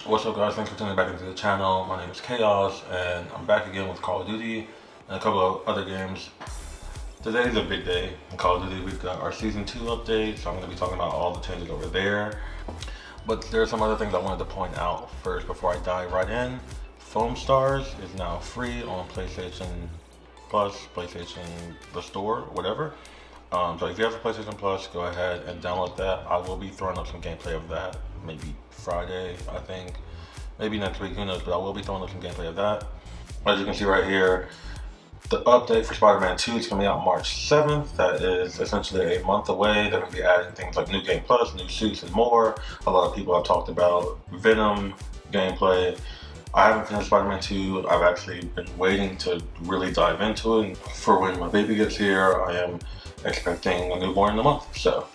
What's up guys, thanks for tuning back into the channel. My name is Chaos and I'm back again with Call of Duty and a couple of other games. Today is a big day in Call of Duty. We've got our Season 2 update, so I'm going to be talking about all the changes over there. But there are some other things I wanted to point out first before I dive right in. Foam Stars is now free on PlayStation Plus, PlayStation the store, whatever. So if you have a PlayStation Plus, go ahead and download that. I will be throwing up some gameplay of that, maybe Friday, I think. Maybe next week, who knows, but I will be throwing up some gameplay of that. As you can see right here, the update for Spider-Man 2 is coming out March 7th. That is essentially a month away. They're going to be adding things like New Game Plus, new suits, and more. A lot of people have talked about Venom gameplay. I haven't finished Spider-Man 2. I've actually been waiting to really dive into it. For when my baby gets here, I am expecting a newborn in a month. So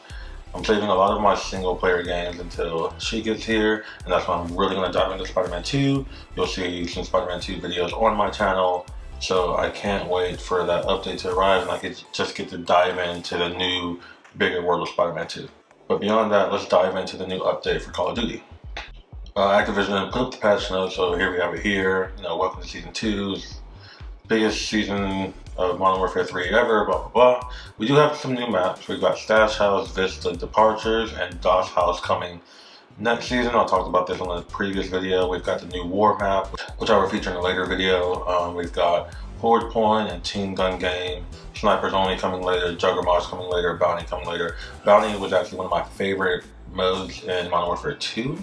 I'm saving a lot of my single player games until she gets here, and that's when I'm really going to dive into Spider-Man 2. You'll see some Spider-Man 2 videos on my channel, so I can't wait for that update to arrive and I could just get to dive into the new, bigger world of Spider-Man 2. But beyond that, let's dive into the new update for Call of Duty. Activision put up the patch notes, so here we have it here. Welcome to Season 2. Biggest season of Modern Warfare 3 ever, blah, blah, blah. We do have some new maps. We've got Stash House, Vista Departures, and DOS House coming next season. I talked about this on the previous video. We've got the new War map, which I will feature in a later video. We've got Horde Point and Team Gun Game. Snipers Only coming later, Juggernaut's coming later, Bounty coming later. Bounty was actually one of my favorite modes in Modern Warfare 2.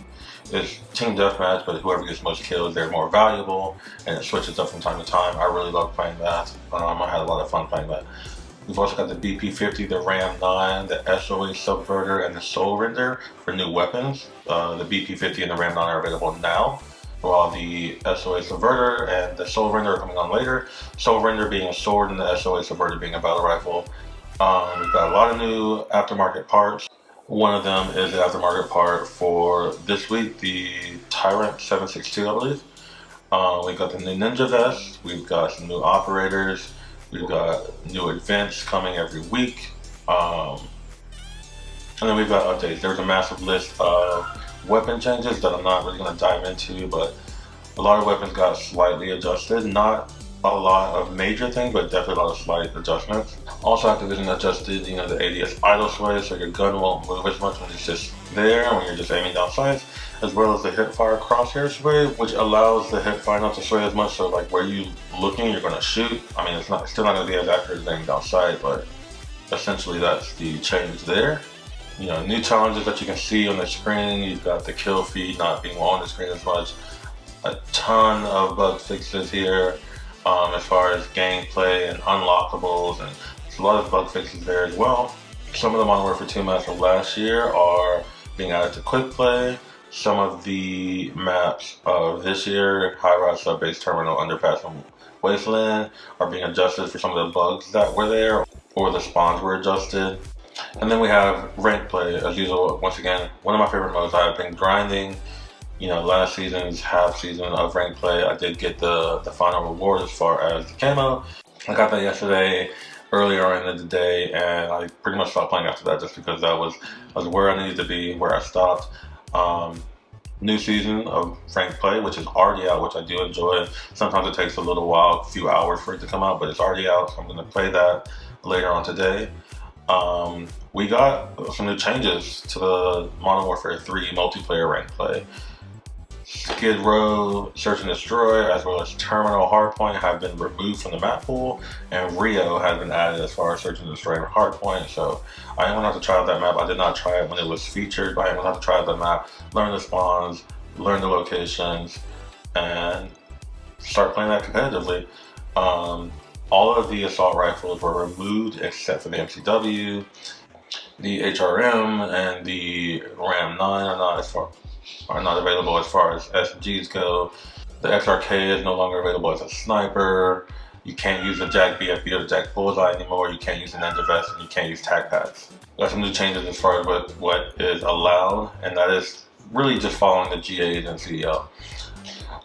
It's team deathmatch, but whoever gets most kills, they're more valuable, and it switches up from time to time. I really love playing that. I had a lot of fun playing that. We've also got the BP-50, the Ram 9, the SOA Subverter, and the Soul Render for new weapons. The BP-50 and the Ram 9 are available now, while the SOA Subverter and the Soul Render are coming on later. Soul Render being a sword and the SOA Subverter being a battle rifle. We've got a lot of new aftermarket parts. One of them is the aftermarket part for this week, the Tyrant 762, I believe. We've got the new Ninja Vest, we've got some new operators, we've got new events coming every week, and then we've got updates. There's a massive list of weapon changes that I'm not really going to dive into, but a lot of weapons got slightly adjusted. Not a lot of major things, but definitely a lot of slight adjustments. Also, Activision adjusted, the ADS idle sway, so your gun won't move as much when it's just there, when you're just aiming down sights, as well as the hipfire crosshair sway, which allows the hipfire not to sway as much, so like where you looking, you're going to shoot. I mean, it's still not going to be as accurate as aiming down sight, but essentially that's the change there. New challenges that you can see on the screen. You've got the kill feed not being on the screen as much. A ton of bug fixes here. As far as gameplay and unlockables, and there's a lot of bug fixes there as well. Some of the Modern Warfare 2 maps from last year are being added to quick play. Some of the maps of this year, High Rise, Sub-Base Terminal, Underpass, and Wasteland, are being adjusted for some of the bugs that were there, or the spawns were adjusted. And then we have rank play, as usual. Once again, one of my favorite modes. I've been grinding last season's half season of rank play. I did get the final reward as far as the camo. I got that yesterday, earlier in the day, and I pretty much stopped playing after that just because that was where I needed to be, where I stopped. New season of rank play, which is already out, which I do enjoy. Sometimes it takes a little while, a few hours for it to come out, but it's already out, so I'm going to play that later on today. We got some new changes to the Modern Warfare 3 multiplayer rank play. Skid Row, Search and Destroy, as well as Terminal Hardpoint have been removed from the map pool, and Rio has been added as far as Search and Destroy and Hardpoint. So I am going to have to try out that map. I did not try it when it was featured, but I am going to have to try out that map, learn the spawns, learn the locations, and start playing that competitively. All of the assault rifles were removed except for the MCW. The HRM and the Ram 9 are not available as far as SMGs go. The XRK is no longer available as a sniper. You can't use the JAK BFB or the JAK Bullseye anymore. You can't use the Ninja Vest, and you can't use tac pads. There's some new changes as far as what is allowed, and that is really just following the GAs and CDL.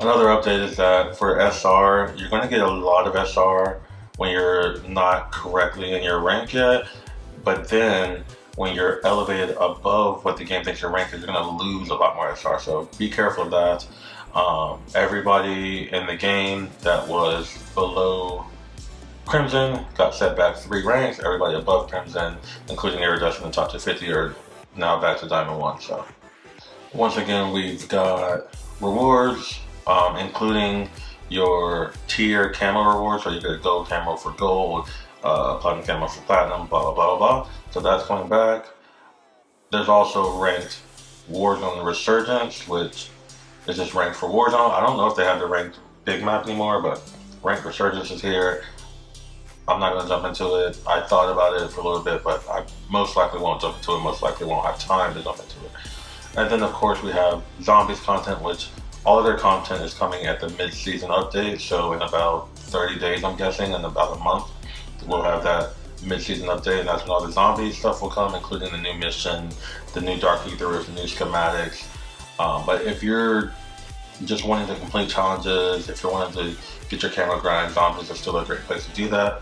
Another update is that for SR, you're going to get a lot of SR when you're not correctly in your rank yet, but then when you're elevated above what the game thinks your rank is, you're going to lose a lot more SR. So be careful of that. Everybody in the game that was below Crimson got set back 3 ranks. Everybody above Crimson, including Iridescent in the top 250, are now back to Diamond 1. So once again, we've got rewards, including your tier camo rewards. So you get a gold camo for gold, platinum camo for platinum, blah, blah, blah, blah. So that's going back. There's also ranked Warzone Resurgence, which is just ranked for Warzone. I don't know if they have the ranked big map anymore, but ranked Resurgence is here. I'm not going to jump into it. I thought about it for a little bit, but I most likely won't jump into it. Most likely won't have time to jump into it. And then, of course, we have Zombies content, which all of their content is coming at the mid-season update. So in about 30 days, I'm guessing, in about a month, we'll have that mid-season update, and that's when all the zombie stuff will come, including the new mission, the new Dark Aether, the new schematics. But if you're just wanting to complete challenges, if you're wanting to get your camera grind, Zombies are still a great place to do that.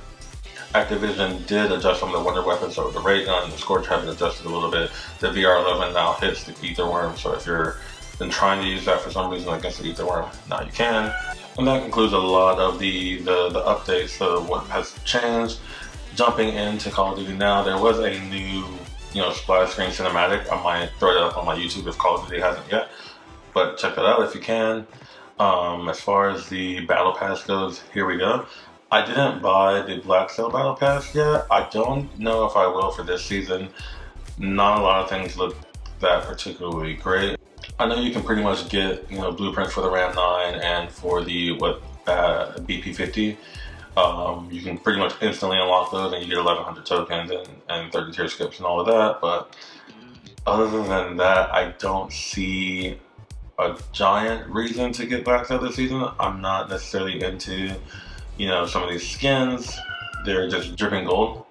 Activision did adjust some of the wonder weapons, so the ray gun and the scorch have been adjusted a little bit. The VR11 now hits the Aether Worm, so if you're been trying to use that for some reason against the Aether Worm, now you can. And that concludes a lot of the updates of what has changed. Jumping into Call of Duty now, there was a new, splash screen cinematic. I might throw that up on my YouTube if Call of Duty hasn't yet, but check that out if you can. As far as the Battle Pass goes, here we go. I didn't buy the Black Sail Battle Pass yet. I don't know if I will for this season. Not a lot of things look that particularly great. I know you can pretty much get, blueprints for the Ram 9 and for the BP50. You can pretty much instantly unlock those, and you get 1,100 tokens and 30 tier skips and all of that. But other than that, I don't see a giant reason to get Black Sail this season. I'm not necessarily into some of these skins. They're just dripping gold.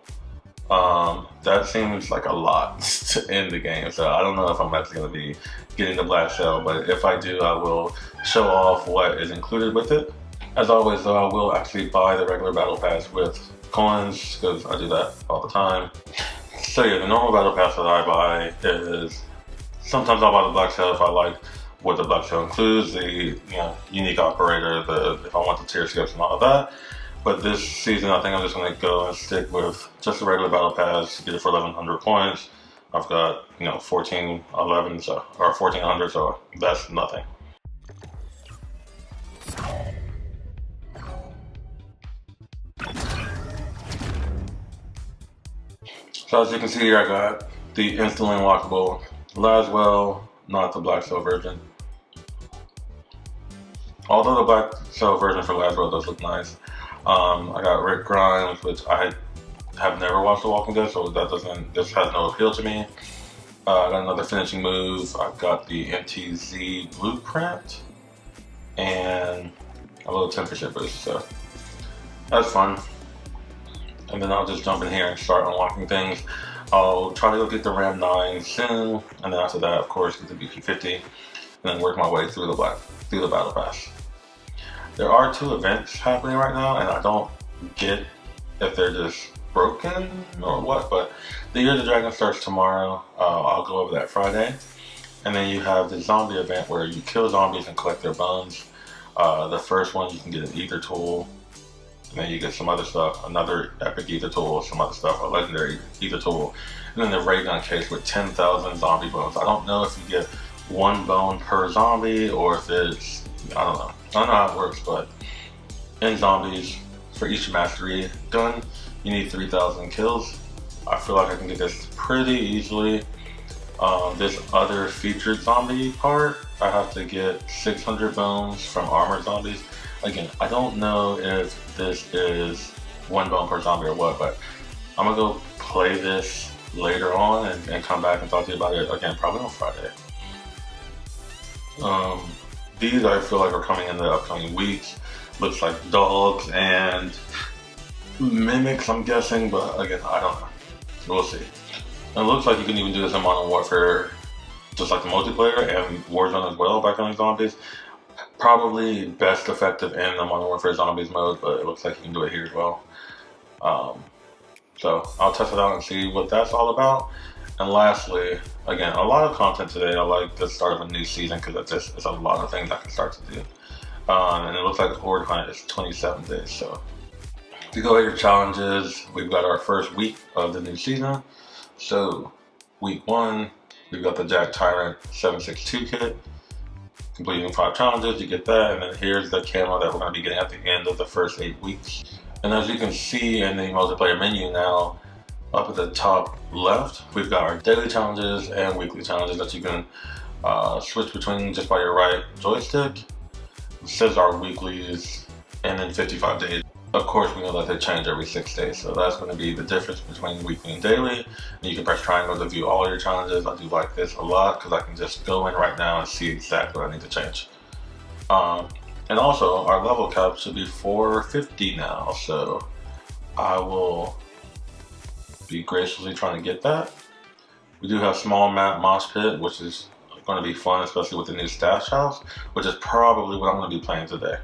That seems like a lot to end the game, so I don't know if I'm actually going to be getting the Black Sail, but if I do, I will show off what is included with it. As always, though, I will actually buy the regular Battle Pass with coins, because I do that all the time. So yeah, the normal Battle Pass that I buy is, sometimes I'll buy the Black Sail if I like what the Black Sail includes, the unique operator, if I want the tier skips and all of that. But this season, I think I'm just going to go and stick with just the regular Battle Pass, get it for 1,100 points. I've got 1,411, or 1,400, so that's nothing. So as you can see here, I got the instantly unlockable Laswell, not the Black Sail version. Although the Black Sail version for Laswell does look nice. I got Rick Grimes, which I have never watched The Walking Dead, so this has no appeal to me. I got another finishing move. I've got the MTZ blueprint and a little temperature boost, so that's fun. And then I'll just jump in here and start unlocking things. I'll try to go get the Ram 9 soon, and then after that, of course, get the BP50, and then work my way through the Battle Pass. There are 2 events happening right now, and I don't get if they're just broken or what, but the Year of the Dragon starts tomorrow. I'll go over that Friday. And then you have the zombie event where you kill zombies and collect their bones. The first one, you can get an ether tool, and then you get some other stuff, another epic ether tool, some other stuff, a legendary ether tool, and then the ray gun case with 10,000 zombie bones. I don't know if you get 1 bone per zombie or if it's, I don't know how it works, but in zombies, for each mastery gun, you need 3,000 kills. I feel like I can get this pretty easily. This other featured zombie part, I have to get 600 bones from armored zombies. Again, I don't know if this is 1 bone per zombie or what, but I'm gonna go play this later on and come back and talk to you about it again, probably on Friday. These I feel like are coming in the upcoming weeks. Looks like dogs and mimics, I'm guessing, but again, I don't know. We'll see. And it looks like you can even do this in Modern Warfare, just like the multiplayer, and Warzone as well by killing zombies. Probably best effective in the Modern Warfare Zombies mode, but it looks like you can do it here as well. So I'll test it out and see what that's all about. And lastly, again, a lot of content today. I like the start of a new season because it's a lot of things I can start to do. And it looks like the Horde Hunt is 27 days. So to go at your challenges, we've got our first week of the new season. So week 1, we've got the JAK Tyrant 762 kit. Completing 5 challenges, you get that, and then here's the camo that we're going to be getting at the end of the first 8 weeks. And as you can see in the multiplayer menu now, up at the top left, we've got our daily challenges and weekly challenges that you can switch between just by your right joystick. It says our weeklies, and then 55 days. Of course, we know that they change every 6 days, so that's going to be the difference between weekly and daily. And you can press triangle to view all your challenges. I do like this a lot because I can just go in right now and see exactly what I need to change. And also, our level cap should be 450 now, so I will be graciously trying to get that. We do have small map mosh pit, which is going to be fun, especially with the new stash house, which is probably what I'm going to be playing today.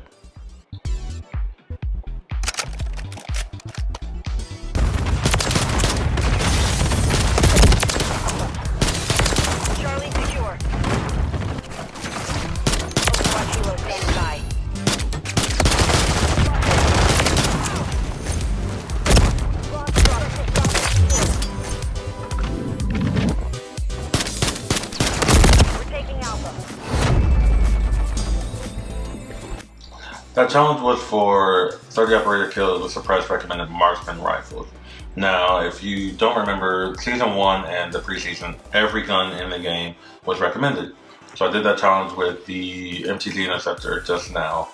That challenge was for 30 operator kills with suppressed recommended marksman rifles. Now, if you don't remember, Season 1 and the preseason, every gun in the game was recommended. So I did that challenge with the MTZ Interceptor just now.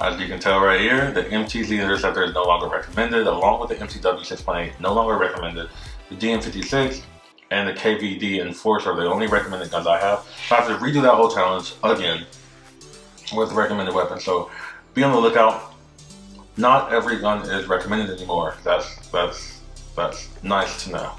As you can tell right here, the MTZ Interceptor is no longer recommended, along with the MTW 6.8, no longer recommended. The DM56 and the KVD Enforcer are the only recommended guns I have. So I have to redo that whole challenge again with recommended weapons. So be on the lookout. Not every gun is recommended anymore. That's nice to know.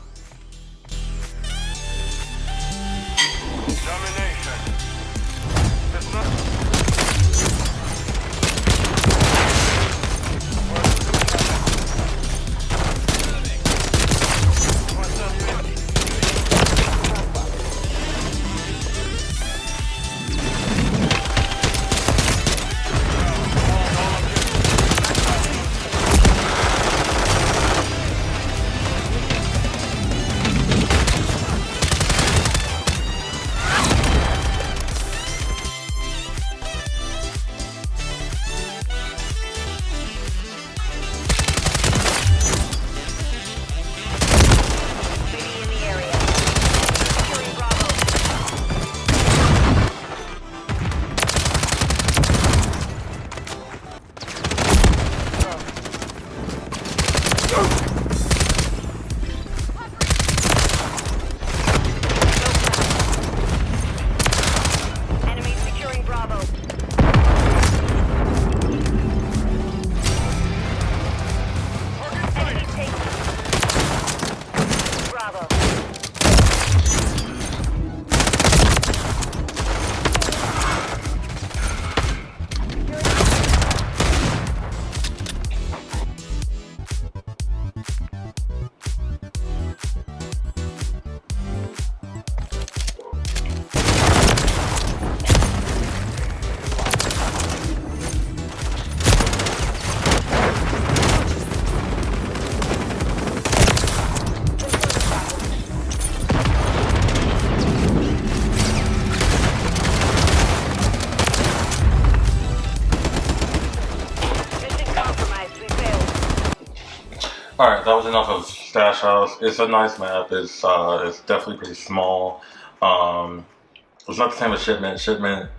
Alright, that was enough of Stash House. It's a nice map. It's definitely pretty small. It's not the same as Shipment. Shipment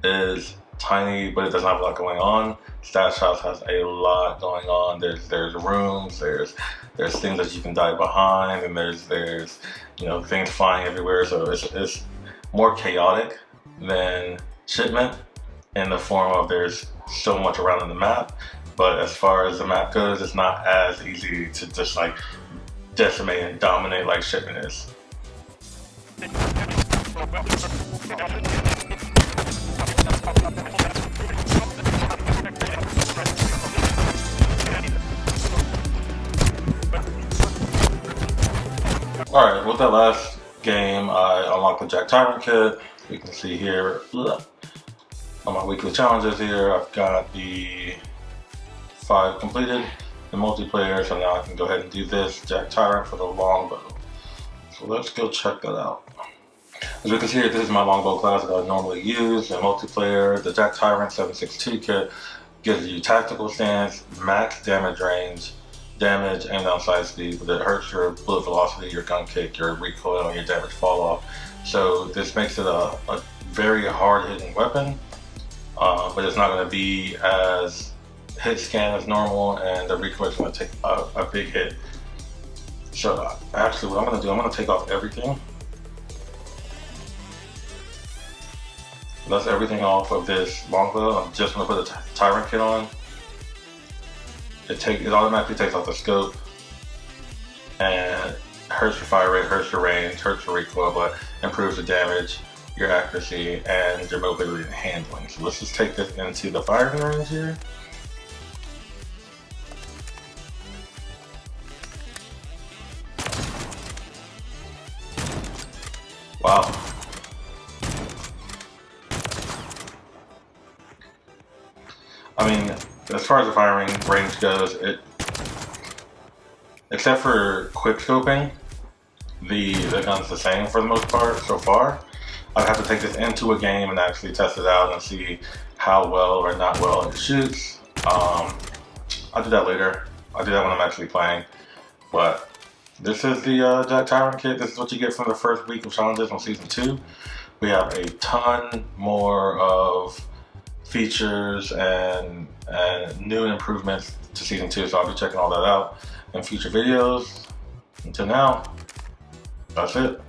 is tiny, but it doesn't have a lot going on. Stash House has a lot going on. There's rooms, there's things that you can dive behind, and there's things flying everywhere. So it's more chaotic than Shipment in the form of there's so much around in the map. But as far as the map goes, it's not as easy to just like decimate and dominate like Shipment is. Alright, with that last game, I unlocked the JAK Tyrant kit. You can see here on my weekly challenges here, I've got the 5 completed, the multiplayer, so now I can go ahead and do this JAK Tyrant for the longbow. So let's go check that out. As we can see here, this is my longbow class that I normally use in multiplayer. The JAK Tyrant 762 kit gives you tactical stance, max damage range, damage, and downside speed, but it hurts your bullet velocity, your gun kick, your recoil, and your damage fall off. So this makes it a very hard-hitting weapon, but it's not going to be as hit scan as normal, and the recoil is going to take a big hit. So actually what I'm going to do, I'm going to take off everything. That's everything off of this longbow. I'm just going to put the Tyrant kit on. It automatically takes off the scope, and hurts your fire rate, hurts your range, hurts your recoil, but improves the damage, your accuracy, and your mobility and handling. So let's just take this into the firing range here. Wow. I mean, as far as the firing range goes, except for quick scoping, the gun's the same for the most part so far. I'd have to take this into a game and actually test it out and see how well or not well it shoots. I'll do that later. I'll do that when I'm actually playing. But this is the JAK Tyrant kit. This is what you get from the first week of challenges on Season 2. We have a ton more of features and new improvements to Season 2, so I'll be checking all that out in future videos. Until now, that's it.